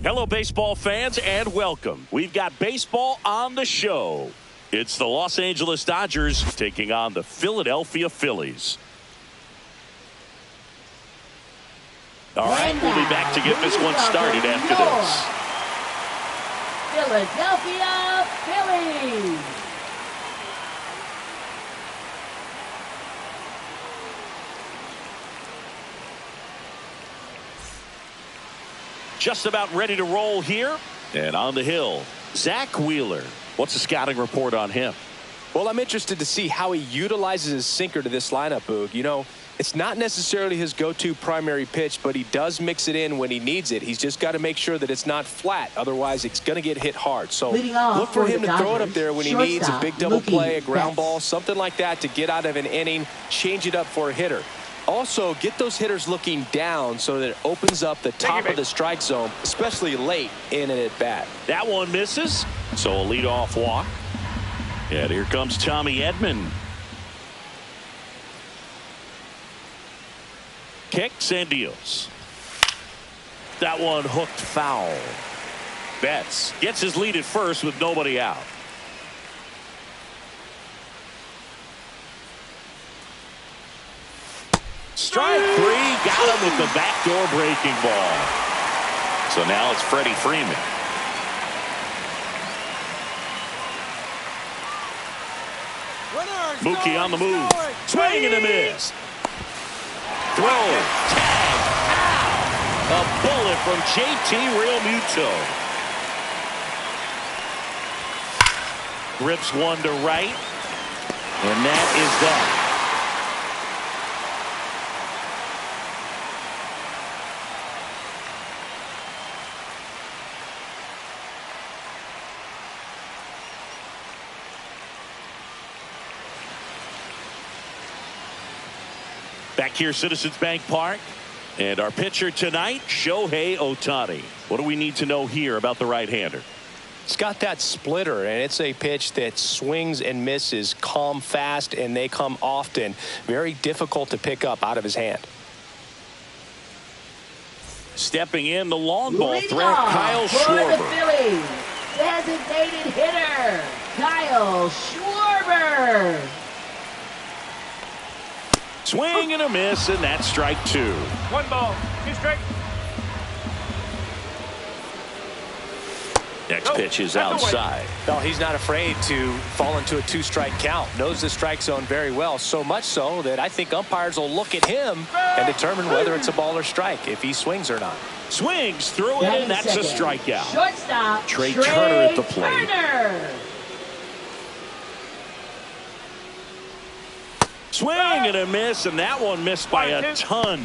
Hello, baseball fans, and welcome. We've got baseball on the show. It's the Los Angeles Dodgers taking on the Philadelphia Phillies. All right, we'll be back to get this one started after this. Philadelphia Phillies. Just about ready to roll here. And on the hill, Zach Wheeler. What's the scouting report on him? Well, I'm interested to see how he utilizes his sinker to this lineup, Boog. You know, it's not necessarily his go-to primary pitch, but he does mix it in when he needs it. He's just got to make sure that it's not flat. Otherwise, it's going to get hit hard. So look for him to throw it up there when he needs a big double play, a ground ball, something like that to get out of an inning, change it up for a hitter. Also, get those hitters looking down so that it opens up the top of the strike zone, especially late in an at-bat. That one misses, so a leadoff walk. And here comes Tommy Edman. Kicks and deals. That one hooked foul. Betts gets his lead at first with nobody out. Strike three, got him with the backdoor breaking ball. So now it's Freddie Freeman. Mookie on the move. Swing and a miss. Throw. Tag. Ow. A bullet from JT Realmuto. Grips one to right. And that is that. Back here, Citizens Bank Park. And our pitcher tonight, Shohei Ohtani. What do we need to know here about the right-hander? It's got that splitter, and it's a pitch that swings and misses, come fast, and they come often. Very difficult to pick up out of his hand. Stepping in, the long ball threat, Kyle Schwarber. For the Phillies, designated hitter, Kyle Schwarber. Swing and a miss, and that's strike two. 1 ball, 2 strike. Next pitch is outside. No, he's not afraid to fall into a 2-strike count. Knows the strike zone very well, so much so that I think umpires will look at him and determine whether it's a ball or strike, if he swings or not. Swings through it, and that's a strikeout. Shortstop, Trey Turner at the plate. Turner. Swing and a miss, and that one missed by a ton.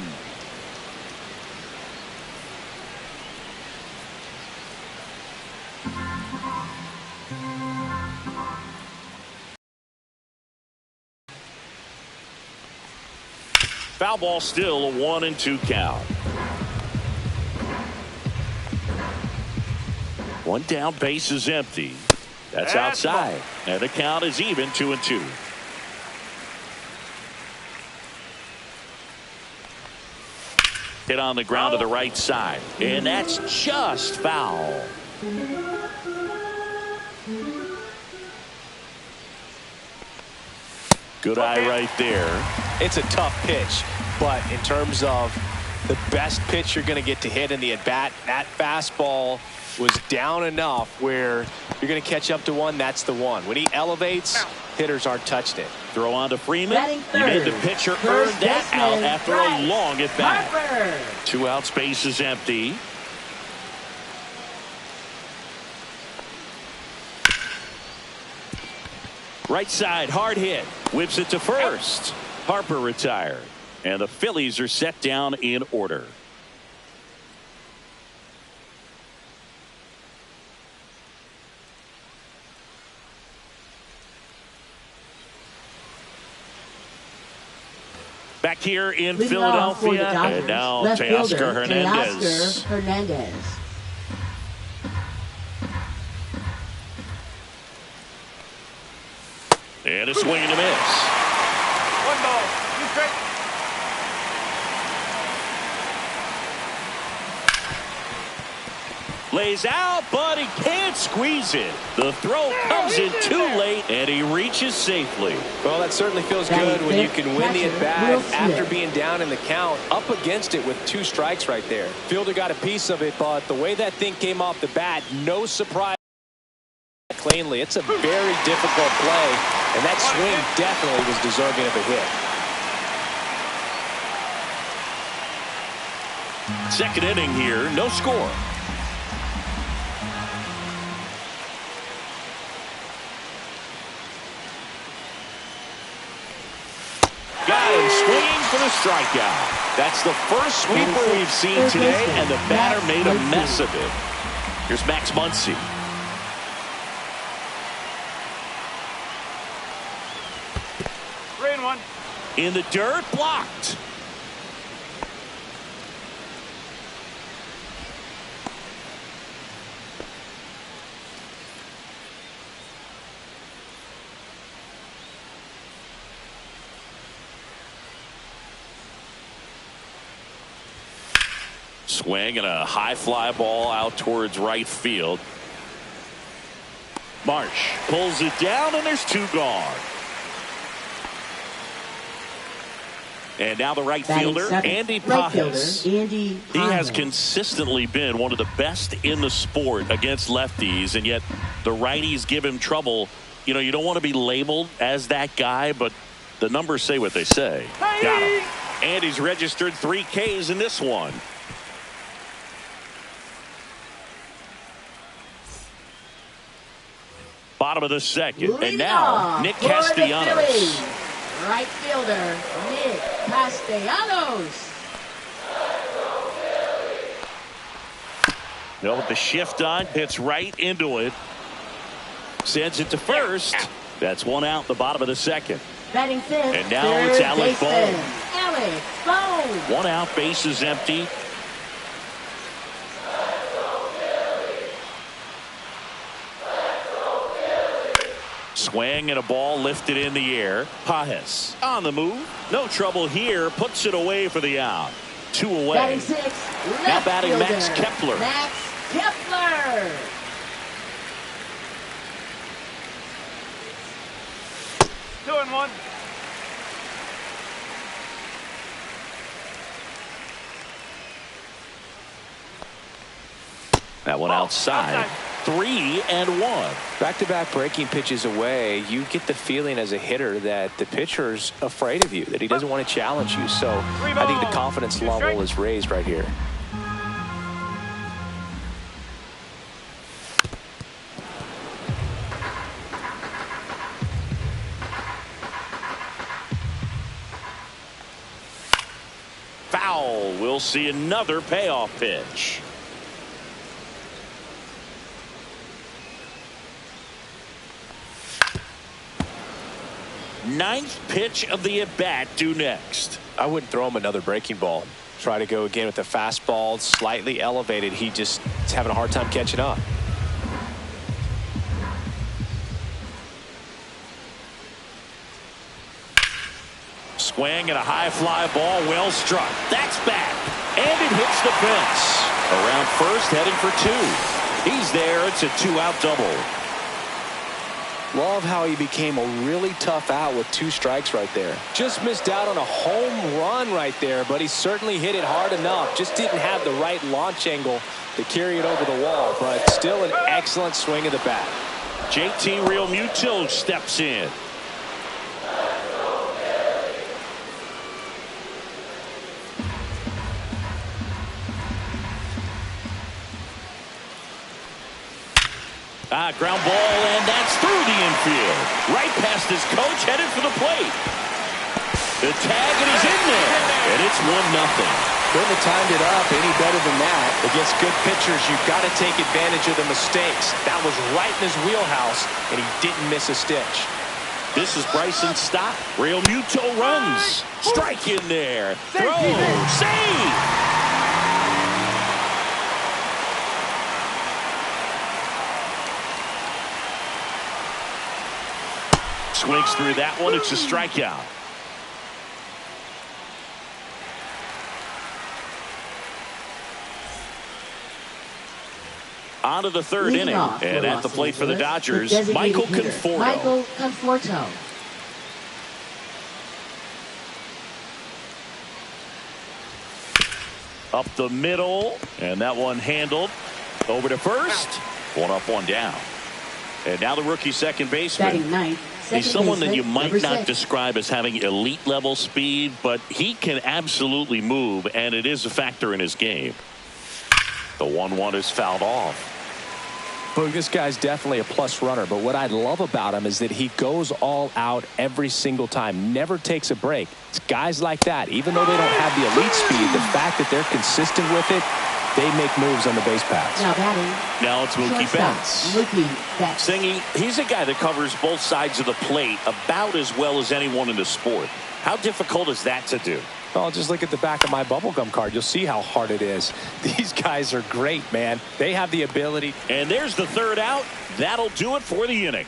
Foul ball, still a 1-2 count. One down, base is empty. That's outside, and the count is even 2-2. Hit on the ground to the right side, and that's just foul. Good eye right there. It's a tough pitch, but in terms of the best pitch you're going to get to hit in the at-bat, that fastball was down enough where you're going to catch up to one. That's the one. When he elevates, hitters aren't touching it. Throw on to Freeman. He made the pitcher earn that out after a long at-bat. 2 outs, base is empty. Right side, hard hit. Whips it to first. Harper retired. And the Phillies are set down in order. Back here in Philadelphia, and now Teoscar Hernandez. And a swing and a miss. 1 ball, 2 strike. Lays out, but he can't squeeze it. The throw comes in too late, and he reaches safely. Well, that certainly feels good when you can win the at-bat after being down in the count, up against it with 2 strikes right there. Fielder got a piece of it, but the way that thing came off the bat, no surprise. Cleanly, it's a very difficult play, and that swing definitely was deserving of a hit. Second inning here, no score. Got him swinging for the strikeout. That's the first sweeper we've seen today, and the batter made a mess of it. Here's Max Muncy. In the dirt, blocked. Swing and a high fly ball out towards right field. Marsh pulls it down, and there's 2 gone. And now the right fielder, Andy Pajes. He has consistently been one of the best in the sport against lefties, and yet the righties give him trouble. You know, you don't want to be labeled as that guy, but the numbers say what they say. Got him. Andy's registered 3 Ks in this one. Bottom of the second, and now Nick Castellanos. Right fielder, Nick Castellanos. Well, with the shift on, hits right into it. Sends it to first. That's 1 out, the bottom of the second. Batting 5th. And now it's Alec Bohm. Alec Bohm. 1 out, bases empty. Swing and a ball lifted in the air. Pajes on the move. No trouble here. Puts it away for the out. 2 away. Batting 6. Now batting fielder, Max Kepler. Max Kepler. Two and one. That one outside. 3 and 1. Back-to-back breaking pitches away, you get the feeling as a hitter that the pitcher's afraid of you, that he doesn't want to challenge you. So I think the confidence level is raised right here. Foul. We'll see another payoff pitch. Ninth pitch of the at-bat due next. I wouldn't throw him another breaking ball. Try to go again with the fastball slightly elevated. He just is having a hard time catching up. Swing and a high fly ball, well struck. That's back, and it hits the fence. Around first, heading for 2. He's there. It's a 2-out double. Love how he became a really tough out with 2 strikes right there. Just missed out on a home run right there, but he certainly hit it hard enough. Just didn't have the right launch angle to carry it over the wall, but still an excellent swing of the bat. JT Realmuto steps in. Ground ball, and that's through the infield. Right past his coach, headed for the plate. The tag, and he's in there. And it's 1-0. Couldn't have timed it up any better than that. Against good pitchers, you've got to take advantage of the mistakes. That was right in his wheelhouse, and he didn't miss a stitch. This is Bryson Stott. Realmuto runs. Strike in there. Throw. Save. Swings through that one. It's a strikeout. On to the third inning. And at the plate for the Dodgers, Michael Conforto. Michael Conforto. Up the middle, and that one handled. Over to first. One up, one down. And now the rookie second baseman. He's someone that you might not describe as having elite level speed, but he can absolutely move, and it is a factor in his game. The 1-1 is fouled off. Boog, this guy's definitely a plus runner, but what I love about him is that he goes all out every single time, never takes a break. It's guys like that, even though they don't have the elite speed, the fact that they're consistent with it, they make moves on the base paths. Now it's Mookie Betts. Singy, he's a guy that covers both sides of the plate about as well as anyone in the sport. How difficult is that to do? Well, just look at the back of my bubblegum card. You'll see how hard it is. These guys are great, man. They have the ability. And there's the third out. That'll do it for the inning.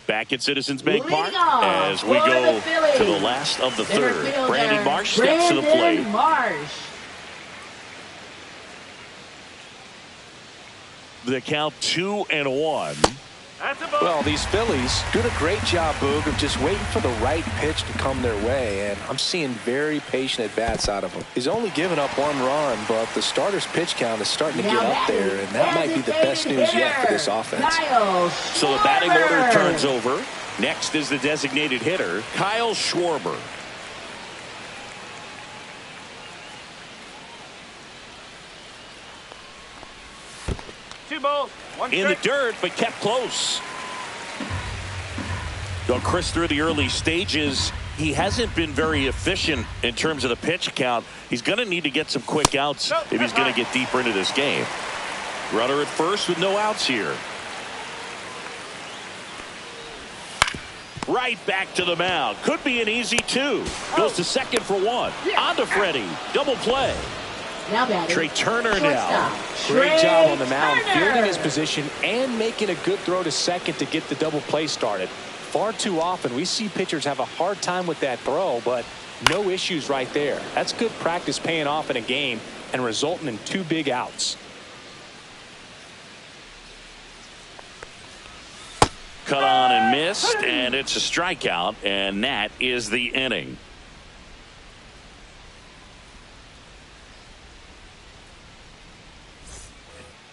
Back at Citizens Bank Park as we go to the last of the third. Brandon Marsh steps to the plate. The count 2-1. Well, these Phillies doing a great job, Boog, of just waiting for the right pitch to come their way, and I'm seeing very patient at-bats out of him. He's only given up 1 run, but the starter's pitch count is starting to get up there, and that might be the best news yet for this offense. So the batting order turns over. Next is the designated hitter, Kyle Schwarber. In the dirt, but kept close. Though Chris, through the early stages, he hasn't been very efficient in terms of the pitch count. He's going to need to get some quick outs if he's going to get deeper into this game. Runner at first with no outs here. Right back to the mound. Could be an easy 2. Goes to second for 1. On to Freddie. Double play. Trey Turner now. Great job on the mound, fielding his position and making a good throw to second to get the double play started. Far too often we see pitchers have a hard time with that throw, but no issues right there. That's good practice paying off in a game and resulting in 2 big outs. Cut on and missed, and it's a strikeout, and that is the inning.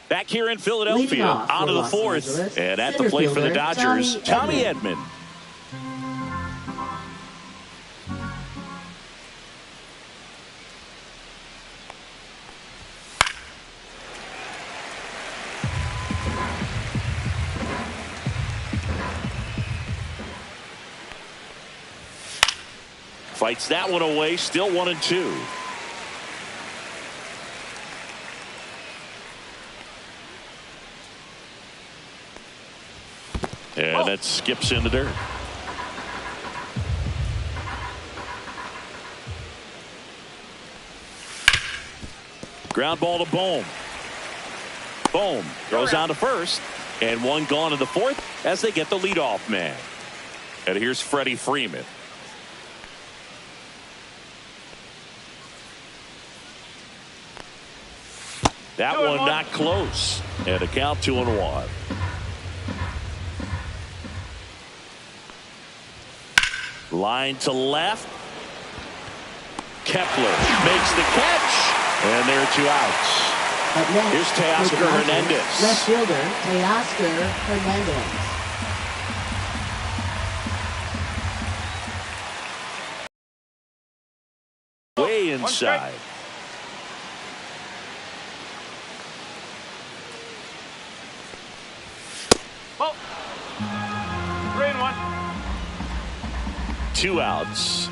Back here in Philadelphia, on to the fourth, and at the plate for the Dodgers, Tommy Edman. Fights that one away, still 1-2. And that skips in the dirt. Ground ball to Bohm. Bohm goes on to first, and 1 gone in the fourth as they get the leadoff man. And here's Freddie Freeman. That one not close, and a count 2-1. Line to left. Kepler makes the catch, and there are 2 outs. Here's Teoscar Hernandez. Left fielder, Teoscar Hernandez. Way inside. Well, 3-1. 2 outs.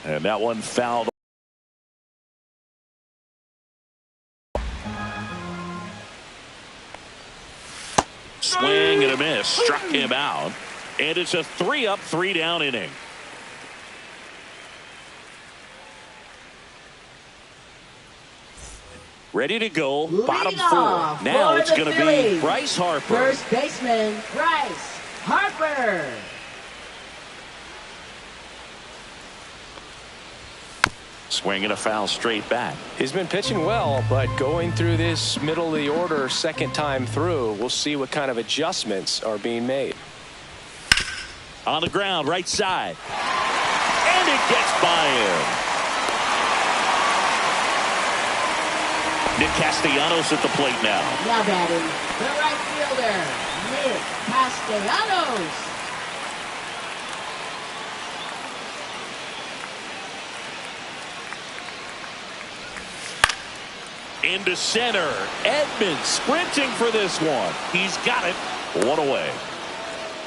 And that one fouled. Swing and a miss. Struck him out. And it's a 3-up, 3-down inning. Ready to go. Bottom 4. Now it's going to be Bryce Harper. First baseman, Bryce Harper. Swinging a foul straight back. He's been pitching well, but going through this middle of the order second time through, we'll see what kind of adjustments are being made. On the ground, right side. And it gets by him. Nick Castellanos at the plate now. Now batting, the right fielder, Nick Castellanos. Into center. Edmonds sprinting for this one. He's got it. One away.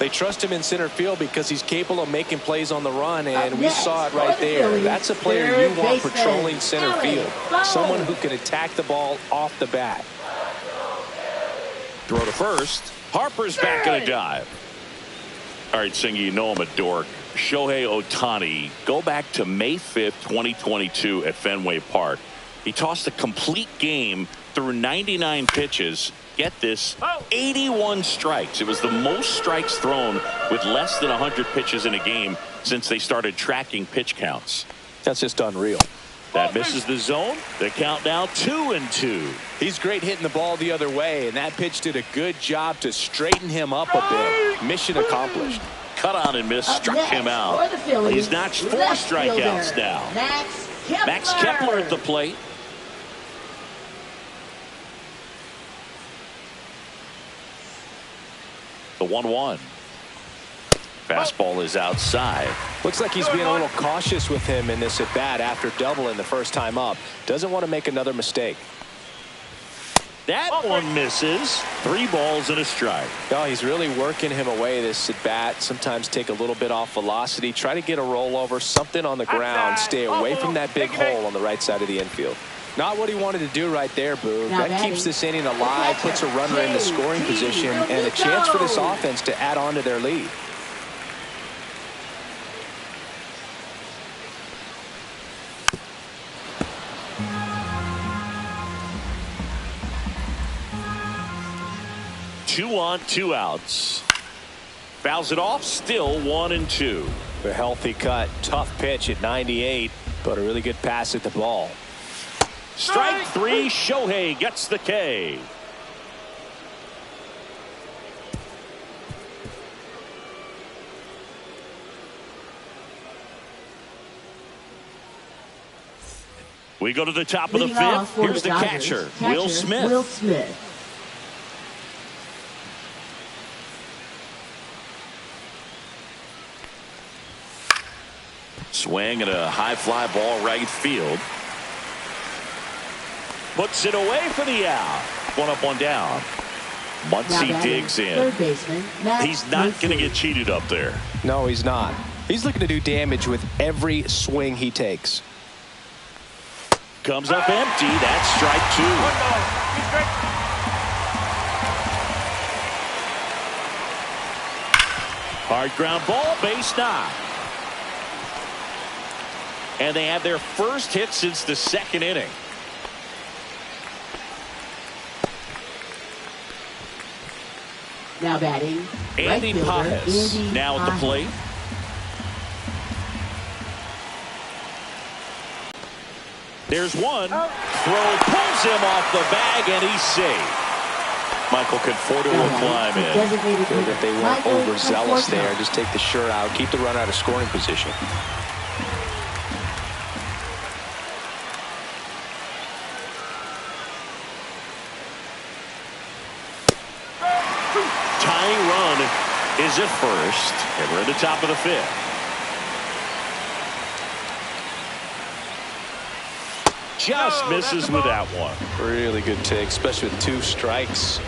They trust him in center field because he's capable of making plays on the run, and we saw it right there. That's a player you want patrolling center field. Someone who can attack the ball off the bat. Throw to first. Harper's back in a dive. All right, Singy, you know I'm a dork. Shohei Ohtani, go back to May 5th, 2022 at Fenway Park. He tossed a complete game through 99 pitches. Get this, 81 strikes. It was the most strikes thrown with less than 100 pitches in a game since they started tracking pitch counts. That's just unreal. That misses the zone. The count now 2-2. He's great hitting the ball the other way, and that pitch did a good job to straighten him up a bit. Mission accomplished. Cut on and miss, struck him out. He's notched 4 strikeouts now. Max Kepler at the plate. The 1-1. Fastball is outside. Looks like he's being a little cautious with him in this at bat after doubling the first time up. Doesn't want to make another mistake. That one misses. 3 balls and a strike. Oh, he's really working him away this at bat. Sometimes take a little bit off velocity. Try to get a rollover, something on the ground. Stay away from that big hole on the right side of the infield. Not what he wanted to do right there, Boog. That keeps this inning alive, puts a runner in the scoring position, and a chance for this offense to add on to their lead. Two on, 2 outs. Fouls it off, still 1-2. A healthy cut, tough pitch at 98, but a really good pass at the ball. Strike 3, Shohei gets the K. We go to the top of the 5th. Here's the catcher, Will Smith. Swing and a high fly ball right field. Puts it away for the out. 1 up, 1 down. Muncy digs in. He's not going to get cheated up there. No, he's not. He's looking to do damage with every swing he takes. Comes up empty. That's strike 2. Hard ground ball, base knock. And they have their first hit since the 2nd inning. Now batting, Andy Pajas now at the plate. There's one. Throw pulls him off the bag, and he's safe. Michael Conforto will climb in. Good that they weren't overzealous there. Just take the shirt out, keep the run out of scoring position. Tying run is at first, and we're at the top of the 5th. Just misses with that one. Really good take, especially with 2 strikes.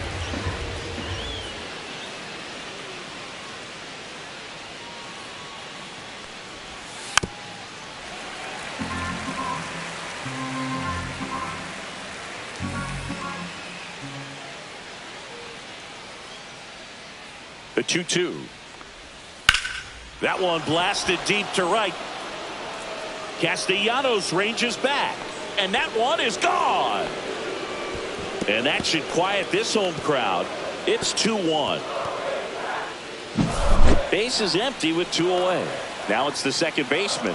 The 2-2. That one blasted deep to right. Castellanos ranges back. And that one is gone. And that should quiet this home crowd. It's 2-1. Base is empty with 2 away. Now it's the second baseman.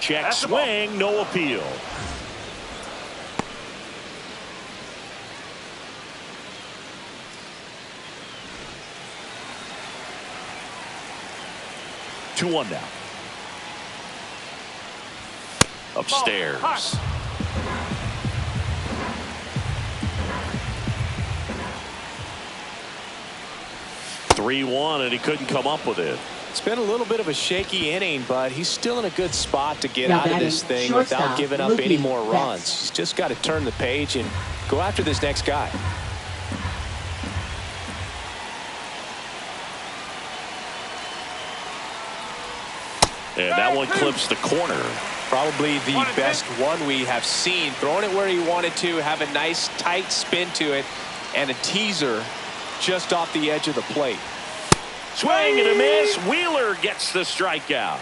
check swing, no appeal. Two one now. Upstairs. 3-1, and he couldn't come up with it. It's been a little bit of a shaky inning, but he's still in a good spot to get out of this thing without giving up any more runs. He's just got to turn the page and go after this next guy. And that one clips the corner. Probably the best one we have seen. Throwing it where he wanted to, have a nice tight spin to it, and a teaser just off the edge of the plate. Swing and a miss. Wheeler gets the strikeout.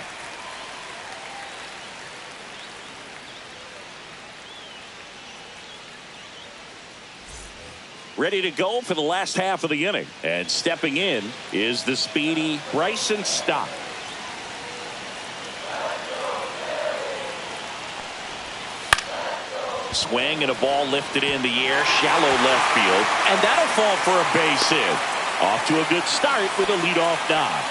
Ready to go for the last half of the inning. And stepping in is the speedy Bryson Stott. Swing and a ball lifted in the air, shallow left field, and that'll fall for a base hit. Off to a good start with a leadoff nod.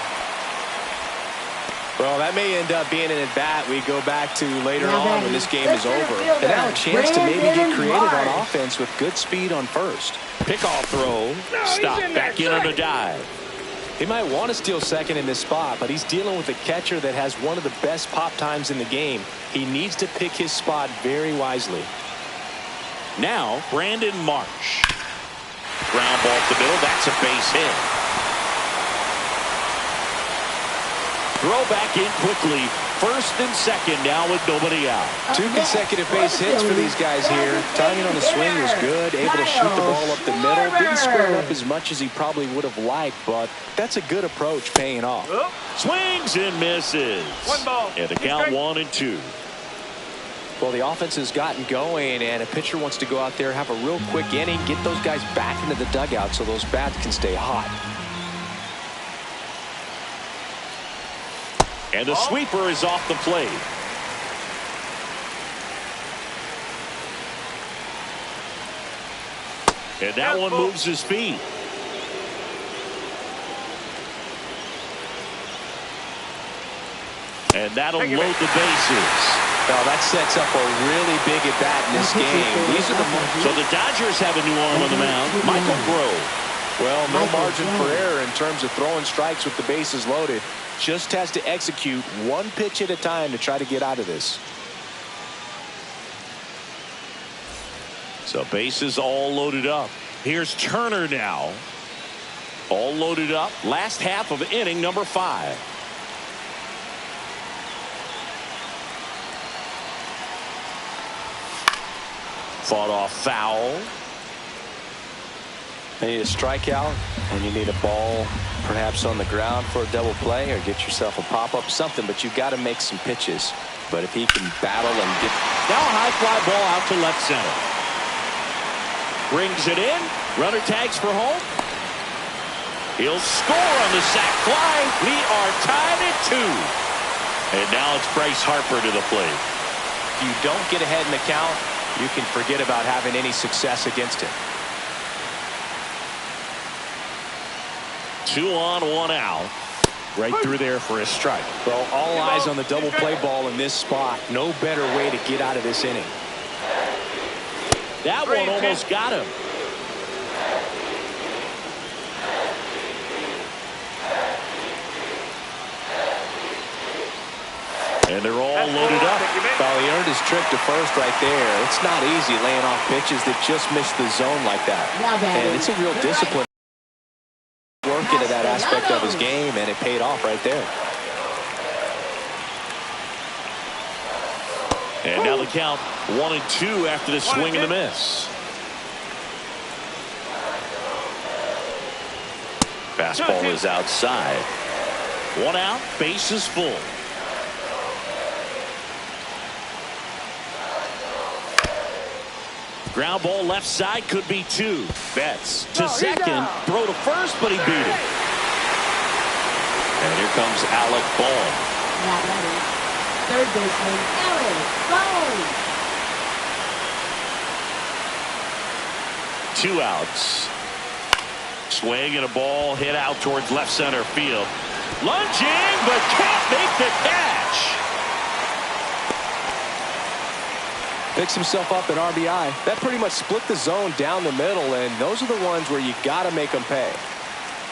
Well, that may end up being an at-bat we go back to later on when this game is over. And now a chance to maybe get creative on offense with good speed on first. Pickoff throw, stop, back in on a dive. He might want to steal second in this spot, but he's dealing with a catcher that has one of the best pop times in the game. He needs to pick his spot very wisely. Now, Brandon Marsh. Ground ball up the middle. That's a base hit. Throw back in quickly. First and second now with nobody out. Two consecutive base hits for these guys here. Timing on the swing was good. Able to shoot the ball up the middle. Didn't square up as much as he probably would have liked, but that's a good approach paying off. Swings and misses. One ball. And the count 1-2. Well, the offense has gotten going, and a pitcher wants to go out there, have a real quick inning, get those guys back into the dugout so those bats can stay hot. And the sweeper is off the plate. And that one moves his feet. And that'll load the bases. Well, that sets up a really big at-bat in this game. So the Dodgers have a new arm on the mound, Michael Grove. Well, no margin for error in terms of throwing strikes with the bases loaded. Just has to execute one pitch at a time to try to get out of this. So bases all loaded up. Here's Turner now. All loaded up. Last half of inning number 5. Fought off foul. You need a strikeout, and you need a ball perhaps on the ground for a double play, or get yourself a pop-up, something, but you've got to make some pitches. But if he can battle and get... Now a high fly ball out to left center. Brings it in. Runner tags for home. He'll score on the sac fly. We are tied at 2. And now it's Bryce Harper to the plate. If you don't get ahead in the count, you can forget about having any success against him. 2 on, 1 out. Right through there for a strike. Well, all eyes on the double play ball in this spot. No better way to get out of this inning. That one almost got him. And they're all loaded up. Well, he earned his trip to first right there. It's not easy laying off pitches that just miss the zone like that. And it's a real discipline. Work into that aspect of his game, and it paid off right there. And now the count 1-2 after the swing and the miss. Fastball is outside. 1 out, base is full. Ground ball left side, could be 2. Betts to second, throw to first, but he beat it. And here comes Alec Bohm. third baseman, Alex Bone. 2 outs. Swing and a ball hit out towards left center field. Lunging, but can't make the catch. Picks himself up an RBI. That pretty much split the zone down the middle, and those are the ones where you got to make them pay.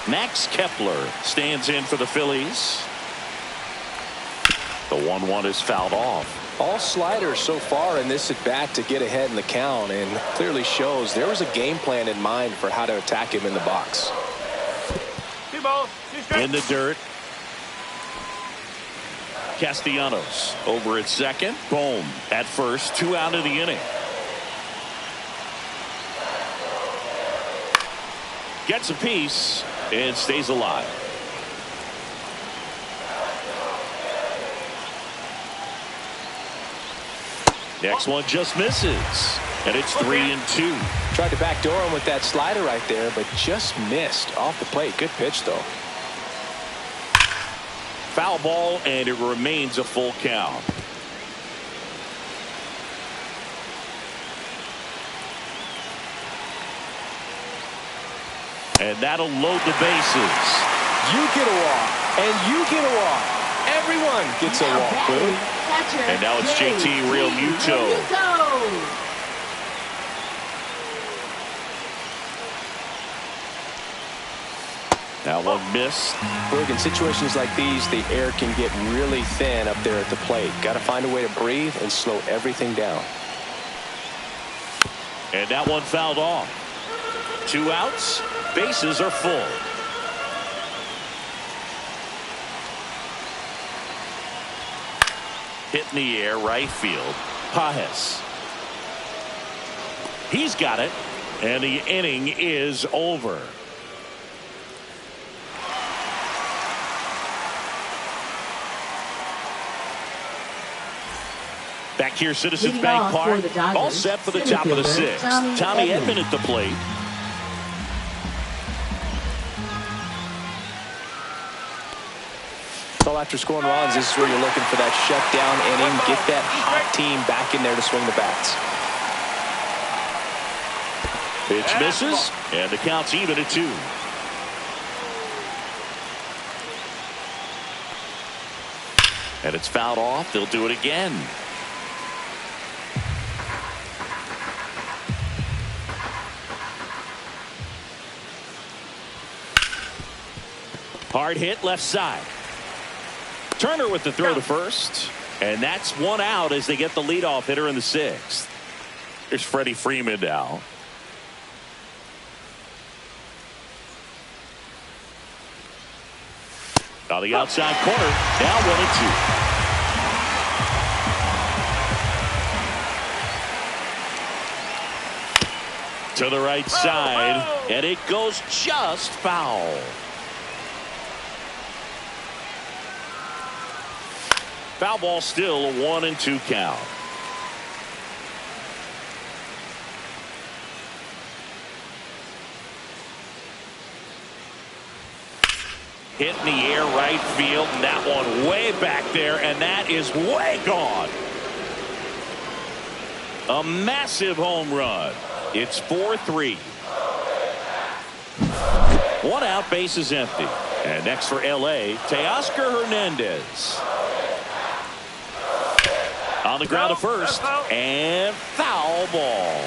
Max Kepler stands in for the Phillies. The 1-1 is fouled off. All sliders so far in this at bat to get ahead in the count, and clearly shows there was a game plan in mind for how to attack him in the box. 2 balls, 2 strikes. In the dirt. Castellanos over at second. Bohm at first. 2 out of the inning. Gets a piece and stays alive. Next one just misses, and it's 3-2. Tried to backdoor him with that slider right there, but just missed off the plate. Good pitch, though. Foul ball, and it remains a full count. And that'll load the bases. You get a walk, and you get a walk. Everyone gets a walk, Boone. And now it's JT Realmuto. Now one missed. Boog, in situations like these, the air can get really thin up there at the plate. Got to find a way to breathe and slow everything down. And that one fouled off. 2 outs. Bases are full. Hit in the air, right field. Pajes. He's got it, and the inning is over. Back here, Citizens Bank Park. All set for the top of the 6th. Tommy Edman at the plate. So after scoring runs, this is where you're looking for that shutdown inning. Get that hot team back in there to swing the bats. Pitch misses, and the count's even at 2. And it's fouled off. They'll do it again. Hard hit left side. Turner with the throw to first. And that's 1 out as they get the leadoff hitter in the 6th. Here's Freddie Freeman now. On the outside corner. Now 1-2. To the right side. And it goes just foul. Foul ball, still a 1-2 count. Hit in the air right field, and that one way back there, and that is way gone. A massive home run. It's 4-3. 1 out, base is empty. And next for LA, Teoscar Hernandez. On the ground to first, and foul ball.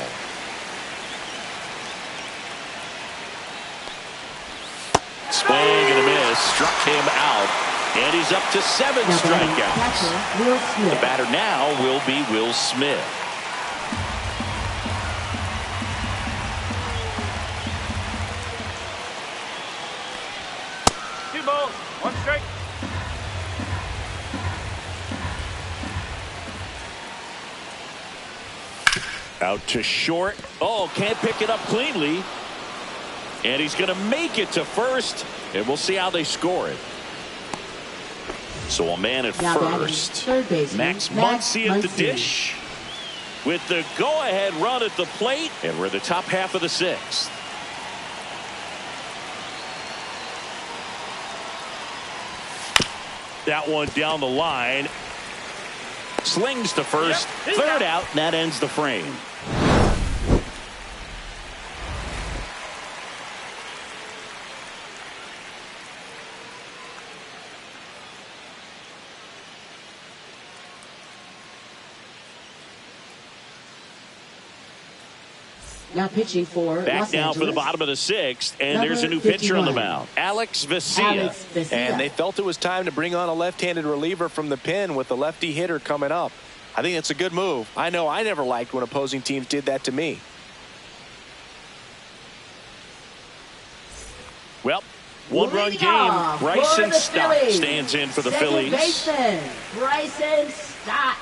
Swing and a miss, struck him out, and he's up to 7 strikeouts. The batter now will be Will Smith. Two balls, 1 strike. Out to short. Oh, can't pick it up cleanly. And he's going to make it to first. And we'll see how they score it. So a man at first. Max Muncy at the dish. With the go-ahead run at the plate. And we're in the top half of the 6th. That one down the line. Slings to first. Third out. And that ends the frame. Now pitching for Back Los now Angeles. for the bottom of the sixth, and Number there's a new 51. pitcher on the mound, Alex Vesia. And they felt it was time to bring on a left-handed reliever from the pen with the lefty hitter coming up. I think it's a good move. I know I never liked when opposing teams did that to me. Well, one-run Leading game. off Bryson for the Stott Phillies. stands in for the Second Phillies. baseman, Bryson Stott.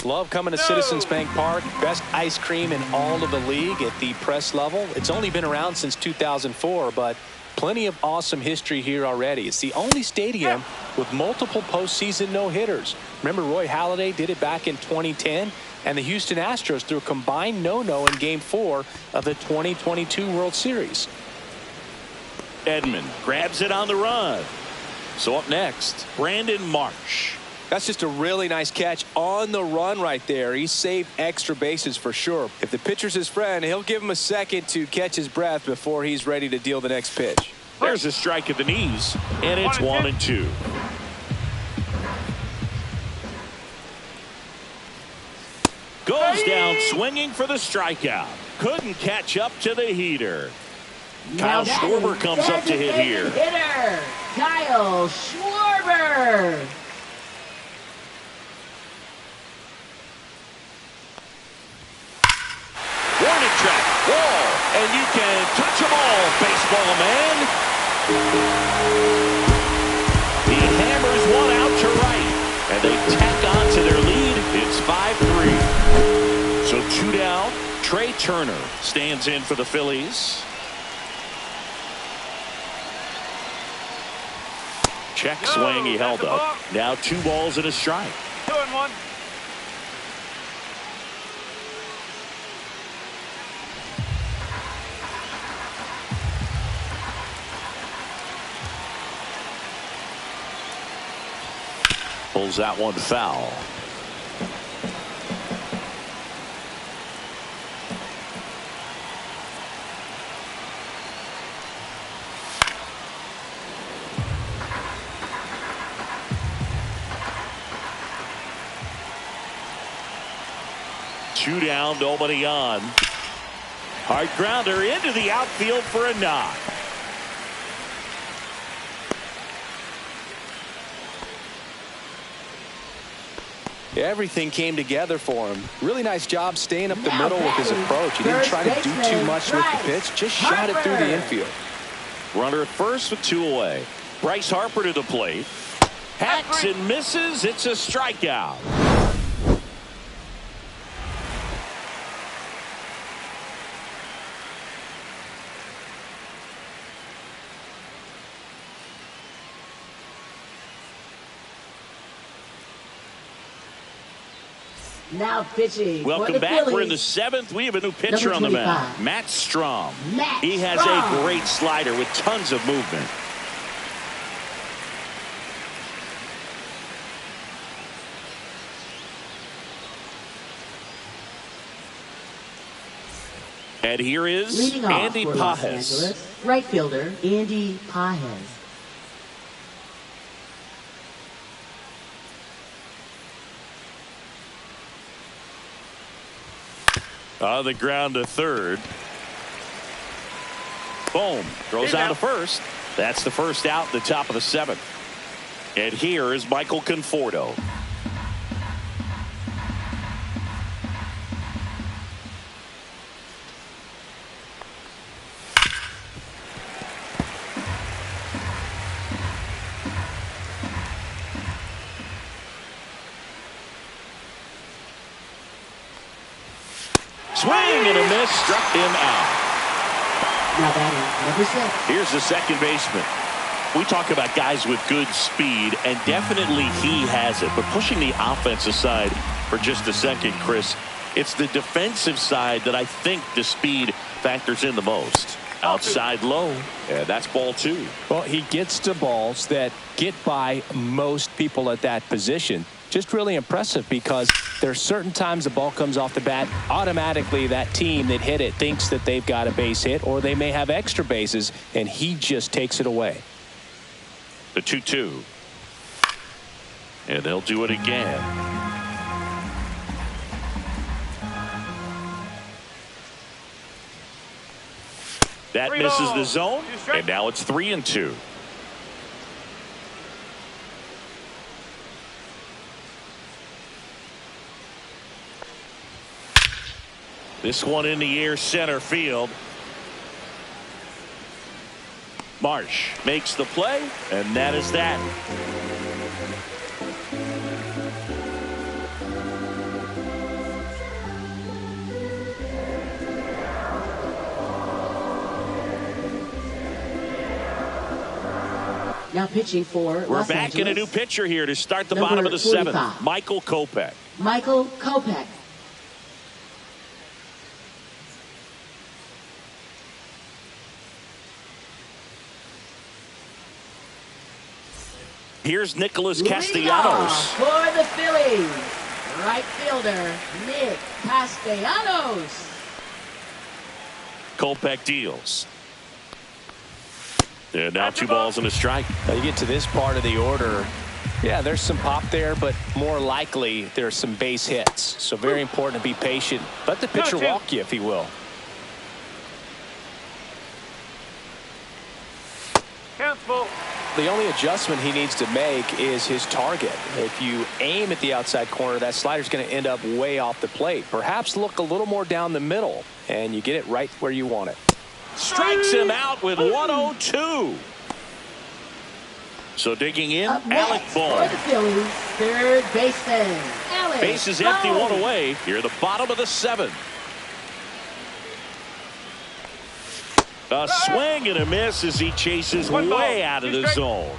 Love coming to Citizens Bank Park. Best ice cream in all of the league at the press level. It's only been around since 2004, but plenty of awesome history here already. It's the only stadium with multiple postseason no-hitters. Remember Roy Halladay did it back in 2010, and the Houston Astros threw a combined no-no in Game 4 of the 2022 World Series. Edman grabs it on the run. So up next, Brandon Marsh. That's just a really nice catch on the run right there. He saved extra bases for sure. If the pitcher's his friend, he'll give him a second to catch his breath before he's ready to deal the next pitch. There's a strike at the knees, and it's 1-2. Goes down swinging for the strikeout. Couldn't catch up to the heater. Kyle Schwarber comes up to hit here. Hitter, Kyle Schwarber. Warning track, wall, and you can touch them all, baseball man. He hammers one out to right, and they tack on to their lead. It's 5-3. So 2 down. Trey Turner stands in for the Phillies. Check swing, he held up. Now 2 balls and a strike. 2-1. Pulls that one foul. Two down, nobody on. Hard grounder into the outfield for a knock. Everything came together for him. Really nice job staying up the middle with his approach. He didn't try to do too much with the pitch, just shot it through the infield. Runner at first with 2 away. Bryce Harper to the plate. Hacks and misses. It's a strikeout. Now pitching. Welcome back. We're in the 7th. We have a new pitcher on the mound. Matt Strom. He has a great slider with tons of movement. And here is Andy Pages. Right fielder, Andy Pages. On the ground to third. Boom. Throws out to first. That's the first out in the top of the 7th. And here is Michael Conforto. Swing and a miss, struck him out. Now batting, number 6. Here's the second baseman. We talk about guys with good speed, and definitely he has it. But pushing the offense aside for just a second, Chris, it's the defensive side that I think the speed factors in the most. Outside low, and that's ball 2. Well, he gets to balls that get by most people at that position. Just really impressive because there's certain times the ball comes off the bat, automatically that team that hit it thinks that they've got a base hit or they may have extra bases, and he just takes it away. The 2-2. And they'll do it again. That misses the zone, and now it's 3-2. This one in the air, center field. Marsh makes the play, and that is that. Now pitching for We're Los back Angeles. in a new pitcher here to start the Number bottom of the 45. 7th. Michael Kopech. Michael Kopech. Here's Nicholas Leadoff Castellanos. for the Phillies. Right fielder, Nick Castellanos. Kopech deals. And now 2 balls and a strike. Now you get to this part of the order. Yeah, there's some pop there, but more likely there's some base hits. So very important to be patient. Let the pitcher walk you, if he will. Cancel. The only adjustment he needs to make is his target. If you aim at the outside corner, that slider's going to end up way off the plate. Perhaps look a little more down the middle, and you get it right where you want it. Strikes him out with 102. So digging in, Up Alec next Bohm. for the Phillies, third baseman, Alec Base is empty, Bohm. 1 away. Here at the bottom of the 7th. A swing and a miss as he chases way out of the zone.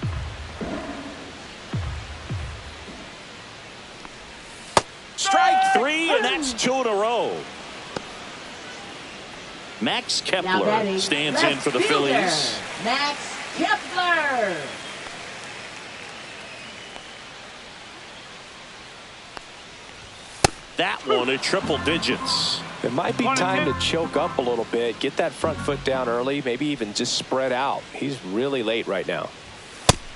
Strike 3, and that's 2 in a row. Max Now Kepler batting stands left in for the fielder, Phillies. Max Kepler. That one at triple digits. It might be time to choke up a little bit, get that front foot down early, maybe even just spread out. He's really late right now.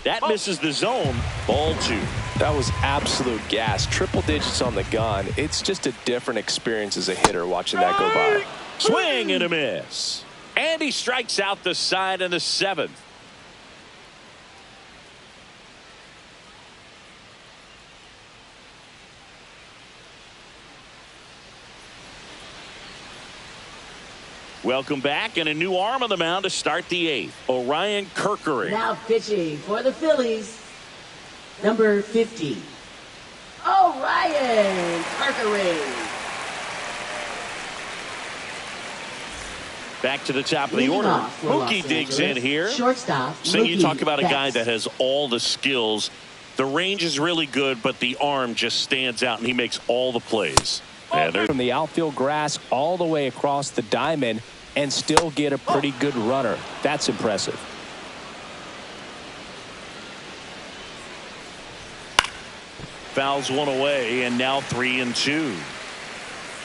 That misses the zone. Ball 2. That was absolute gas. Triple digits on the gun. It's just a different experience as a hitter watching that go by. Swing and a miss. And he strikes out the side in the 7th. Welcome back, and a new arm on the mound to start the 8th. Orion Kerkering. Now pitching for the Phillies, number 50, Orion Kerkering. Back to the top of the Leading order. off for Los Mookie digs Angeles, in here. Shortstop. So you Mookie talk about a guy Betts. that has all the skills. The range is really good, but the arm just stands out, and he makes all the plays. From the outfield grass all the way across the diamond and still get a pretty good runner. That's impressive. Fouls one away, and now 3-2.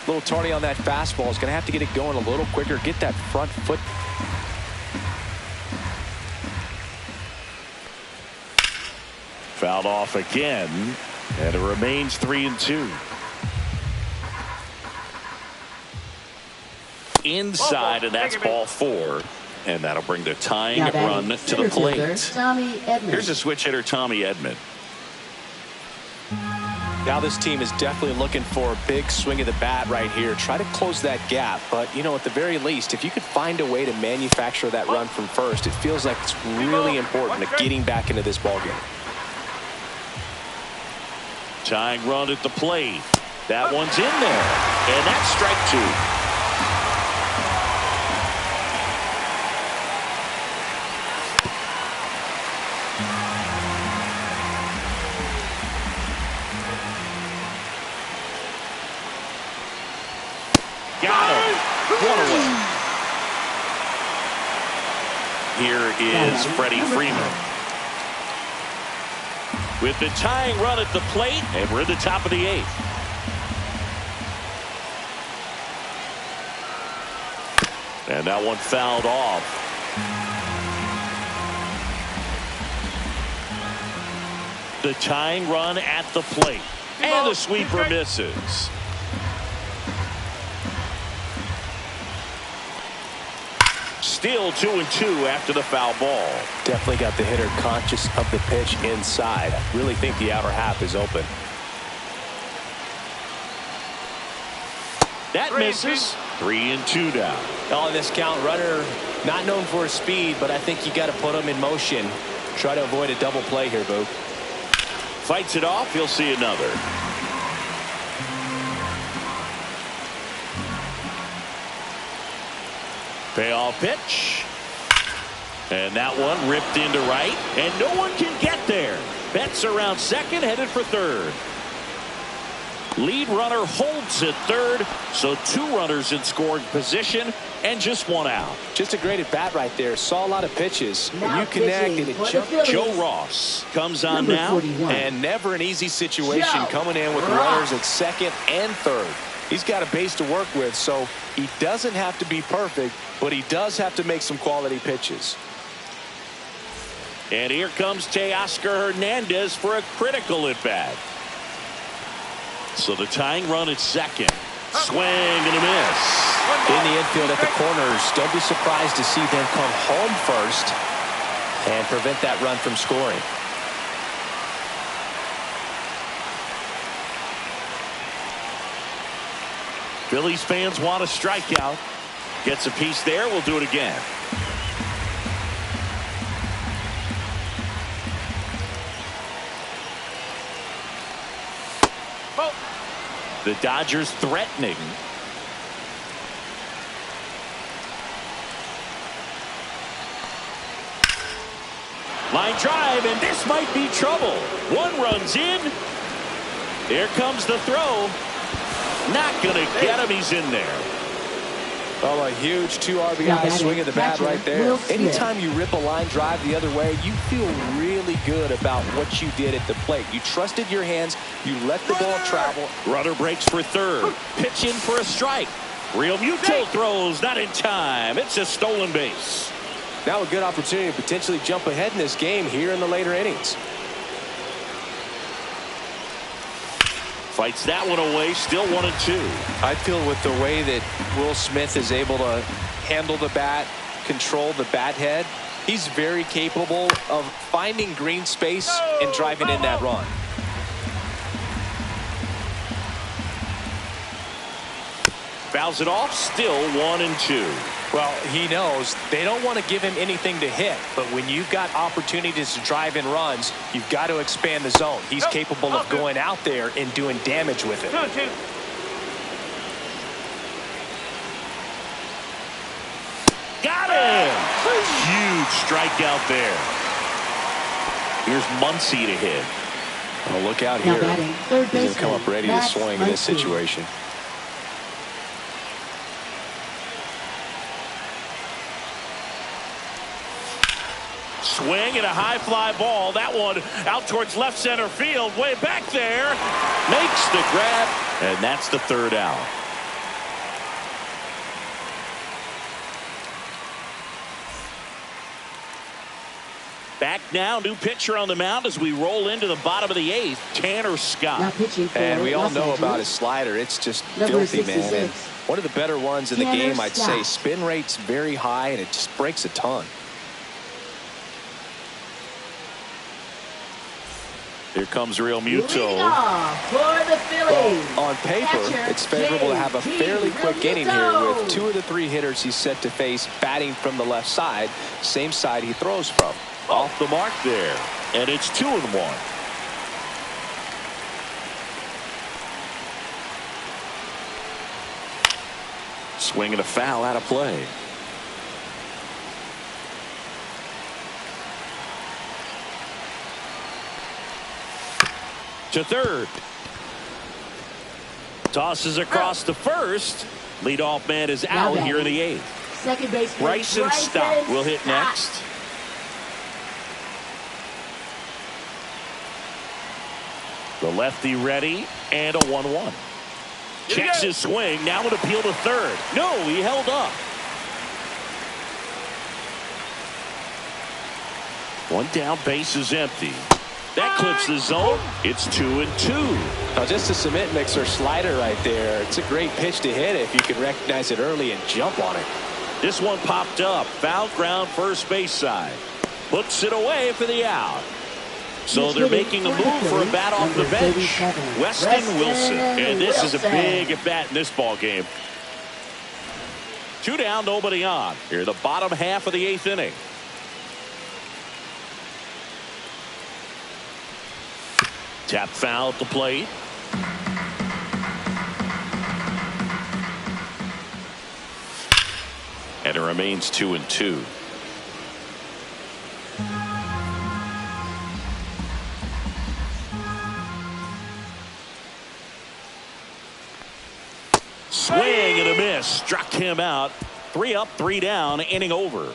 A little tardy on that fastball. Is going to have to get it going a little quicker. Get that front foot. Fouled off again, and it remains 3-2. Inside, and that's ball 4. And that'll bring the tying Now batting run to the center fielder, plate. Tommy Edman. Here's a switch hitter, Tommy Edman. Now this team is definitely looking for a big swing of the bat right here. Try to close that gap. But, you know, at the very least, if you could find a way to manufacture that run from first, it feels like it's really important to getting back into this ballgame. Tying run at the plate. That one's in there. And that's strike 2. here is Freddie Freeman. With the tying run at the plate, and we're at the top of the 8th. And that one fouled off. The tying run at the plate. And the sweeper misses. Still 2-2 after the foul ball. Definitely got the hitter conscious of the pitch inside. Really think the outer half is open. That misses. 3-2 down. On this count, runner not known for his speed, but I think you got to put him in motion. Try to avoid a double play here, Boog. Fights it off. He'll see another. Payoff pitch. And that one ripped into right. And no one can get there. Betts around second, headed for third. Lead runner holds at third. So 2 runners in scoring position and just 1 out. Just a great at bat right there. Saw a lot of pitches. And you connect and it jumped. Joe Ross comes on now. 41. And never an easy situation coming in with runners at second and third. He's got a base to work with, so he doesn't have to be perfect, but he does have to make some quality pitches. And here comes Teoscar Hernandez for a critical at bat. So the tying run at second. Swing and a miss. In the infield at the corners, don't be surprised to see them come home first and prevent that run from scoring. Phillies fans want a strikeout. Gets a piece there. We'll do it again. The Dodgers threatening. Line drive, and this might be trouble. 1 run's in. Here comes the throw. Not going to get him. He's in there. Well, a huge 2 RBI swing of the bat right there. Anytime you rip a line drive the other way, you feel really good about what you did at the plate. You trusted your hands. You let the ball travel. Runner breaks for third. Pitch in for a strike. Real Muto throws not in time. It's a stolen base. Now a good opportunity to potentially jump ahead in this game here in the later innings. Fights that one away. Still 1-2. I feel with the way that Will Smith is able to handle the bat, control the bat head, he's very capable of finding green space and driving in that run. Fouls it off. Still 1-2. Well, he knows they don't want to give him anything to hit, but when you've got opportunities to drive in runs, you've got to expand the zone. He's capable of going out there and doing damage with it. 2-2. Got him! Huge strikeout there. Here's Muncy to hit. Oh, look out here. He's going to come up ready to swing in this situation. Swing and a high fly ball. That one out towards left center field. Way back there. Makes the grab. And that's the 3rd out. Back now. New pitcher on the mound as we roll into the bottom of the 8th. Tanner Scott. And we all know about his slider. It's just filthy, man. And one of the better ones in the game, I'd say. Spin rate's very high, and it just breaks a ton. Here comes Real Muto. For the Phillies. On paper, it's favorable to have a fairly quick inning here with 2 of the 3 hitters he's set to face batting from the left side, same side he throws from. Off the mark there, and it's 2-1. Swing and a foul out of play. To third. Tosses across to first. Leadoff man is out here in the 8th. Second baseman Bryson Stott will hit next. The lefty ready, and a 1-1. Checks his swing. Now an appeal to third. No, he held up. One down, base is empty. That clips the zone. It's 2-2. Now just a cement mixer slider right there. It's a great pitch to hit if you can recognize it early and jump on it. This one popped up. Foul ground, first base side. Puts it away for the out. So they're making a move for a bat off the bench. Weston Wilson. And this is a big at bat in this ball game. 2 down, nobody on. Here, the bottom half of the 8th inning. Tap foul at the plate. And it remains 2-2. Swing and a miss. Struck him out. 3 up, 3 down. Inning over.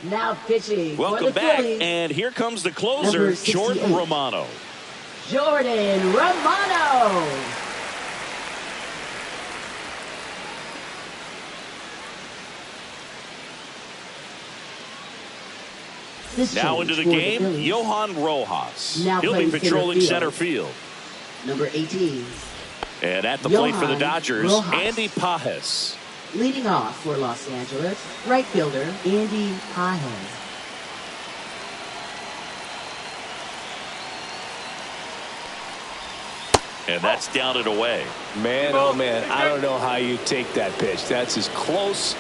Now pitching. Welcome back. And here comes the closer, Jordan Romano. Jordan Romano. Now into the game, Johan Rojas. He'll be patrolling center field. Number 18. And at the plate for the Dodgers, Andy Pages. Leading off for Los Angeles, right fielder Andy Pages. And that's down and away. Man, oh man, I don't know how you take that pitch. That's as close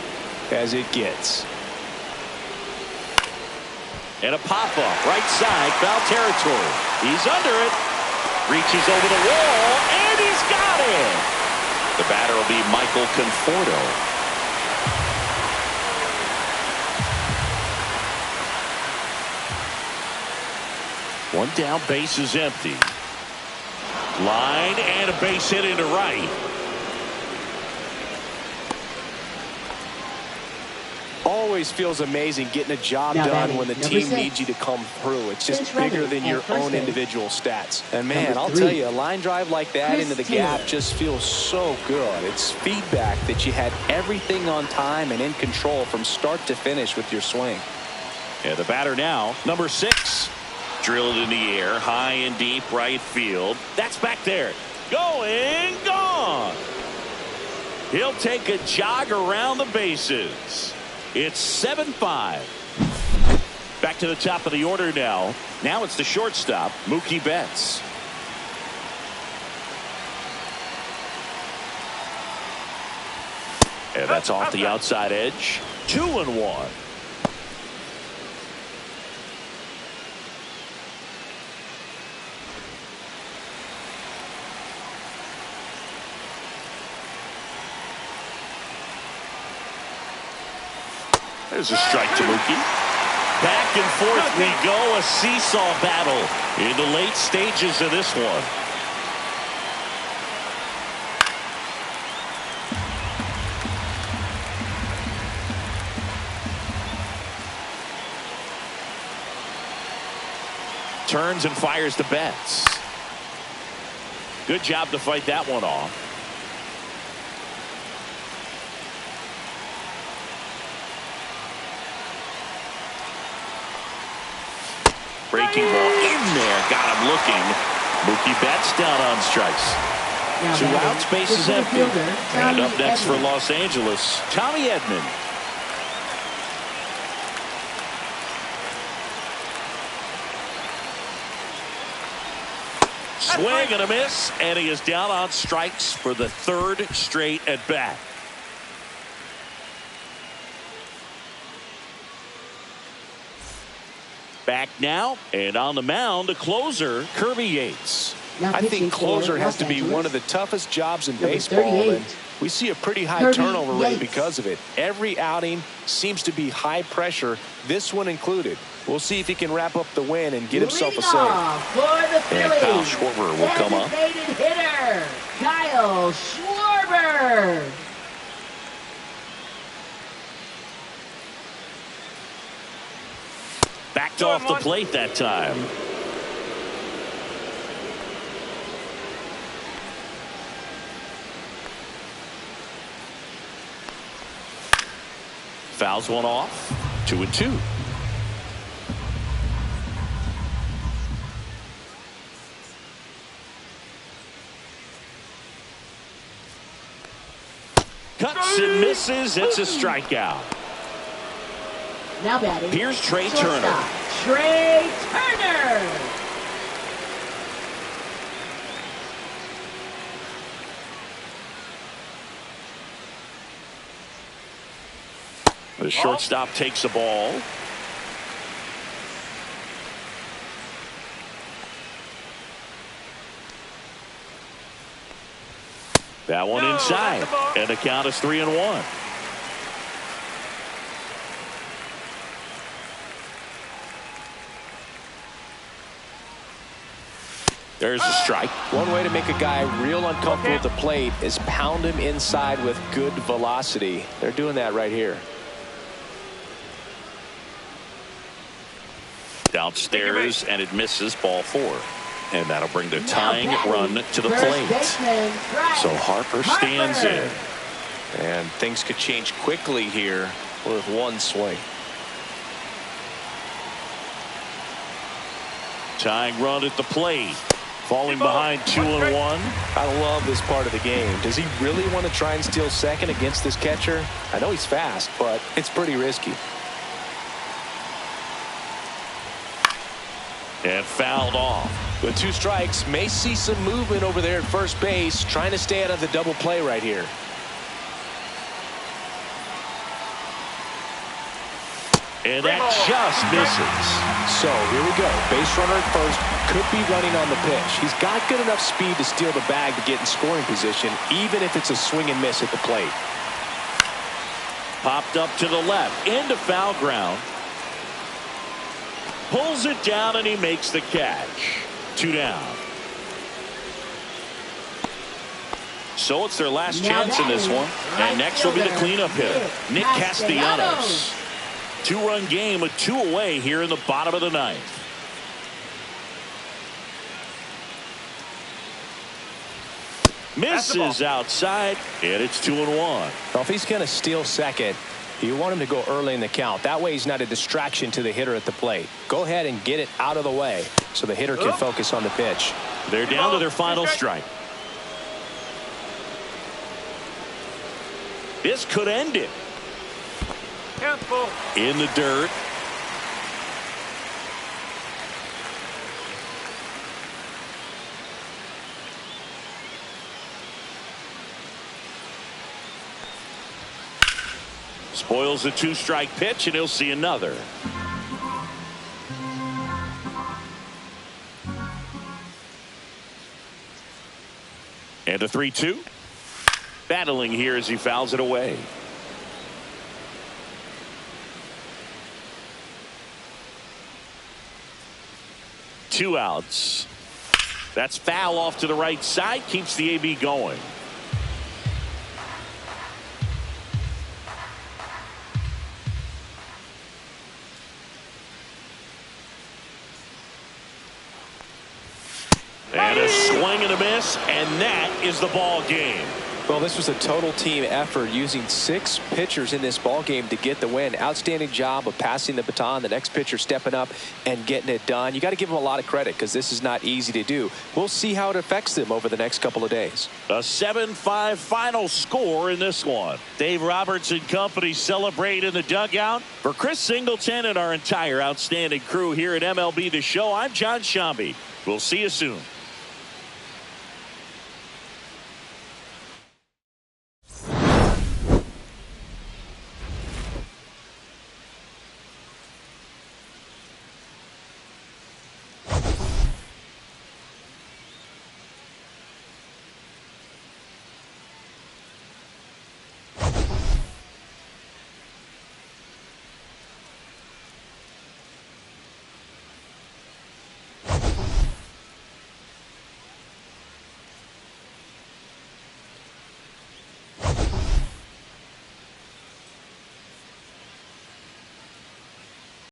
as it gets. And a pop-up, right side, foul territory. He's under it. Reaches over the wall, and he's got it. The batter will be Michael Conforto. One down, base is empty. Line and a base hit into right. Always feels amazing getting a job done when the team needs you to come through. It's just bigger than your own individual stats. And man, I'll tell you, a line drive like that into the gap just feels so good. It's feedback that you had everything on time and in control from start to finish with your swing. And the batter now, number 6. Drilled in the air, high and deep right field. That's back there. Going, gone. He'll take a jog around the bases. It's 7-5. Back to the top of the order now. Now it's the shortstop, Mookie Betts. And that's off the outside edge. 2-1. There's a strike to Mookie. Back and forth we go. A seesaw battle in the late stages of this one. Turns and fires to Betts. Good job to fight that one off. Breaking ball in there. Got him looking. Mookie Betts down on strikes. 2 outs, base is empty. And up next for Los Angeles, Tommy Edman. Swing and a miss, and he is down on strikes for the 3rd straight at bat. Back now, and on the mound, the closer, Kirby Yates. I think closer has to be one of the toughest jobs in baseball, and we see a pretty high turnover rate because of it. Every outing seems to be high pressure, this one included. We'll see if he can wrap up the win and get himself a save. And Kyle Schwarber will come up. Hitter, Kyle Schwarber. Back knocked off the plate that time. Fouls one off. 2-2. Cuts and misses. It's a strikeout. Now batting. Here's Trey Shortstop, Turner. Trey Turner. The shortstop takes the ball. That one inside, and the count is 3-1. There's a strike. One way to make a guy real uncomfortable at the plate is pound him inside with good velocity. They're doing that right here. Downstairs, and it misses, ball 4. And that'll bring the tying run to the plate. So Harper stands in. And things could change quickly here with one swing. Tying run at the plate. Falling behind 2-1. I love this part of the game. Does he really want to try and steal second against this catcher? I know he's fast, but it's pretty risky. And fouled off. With 2 strikes, may see some movement over there at first base, trying to stay out of the double play right here. And that just misses. So here we go. Base runner at first, could be running on the pitch. He's got good enough speed to steal the bag to get in scoring position, even if it's a swing and miss at the plate. Popped up to the left, into foul ground. Pulls it down, and he makes the catch. 2 down. So it's their last chance in this one. And next will be the cleanup hitter, Nick Castellanos. 2-run game with 2 away here in the bottom of the 9th. Misses outside, and it's 2-1. Well, if he's going to steal second, you want him to go early in the count. That way he's not a distraction to the hitter at the plate. Go ahead and get it out of the way so the hitter can focus on the pitch. They're down to their final strike. This could end it. In the dirt. Spoils a 2-strike pitch, and he'll see another. And a 3-2. Battling here as he fouls it away. Two outs. That's foul off to the right side. Keeps the AB going. And a swing and a miss, and that is the ball game. Well, this was a total team effort, using 6 pitchers in this ball game to get the win. Outstanding job of passing the baton. The next pitcher stepping up and getting it done. You got to give them a lot of credit because this is not easy to do. We'll see how it affects them over the next couple of days. A 7-5 final score in this one. Dave Roberts and company celebrate in the dugout. For Chris Singleton and our entire outstanding crew here at MLB The Show, I'm John Shambi. We'll see you soon.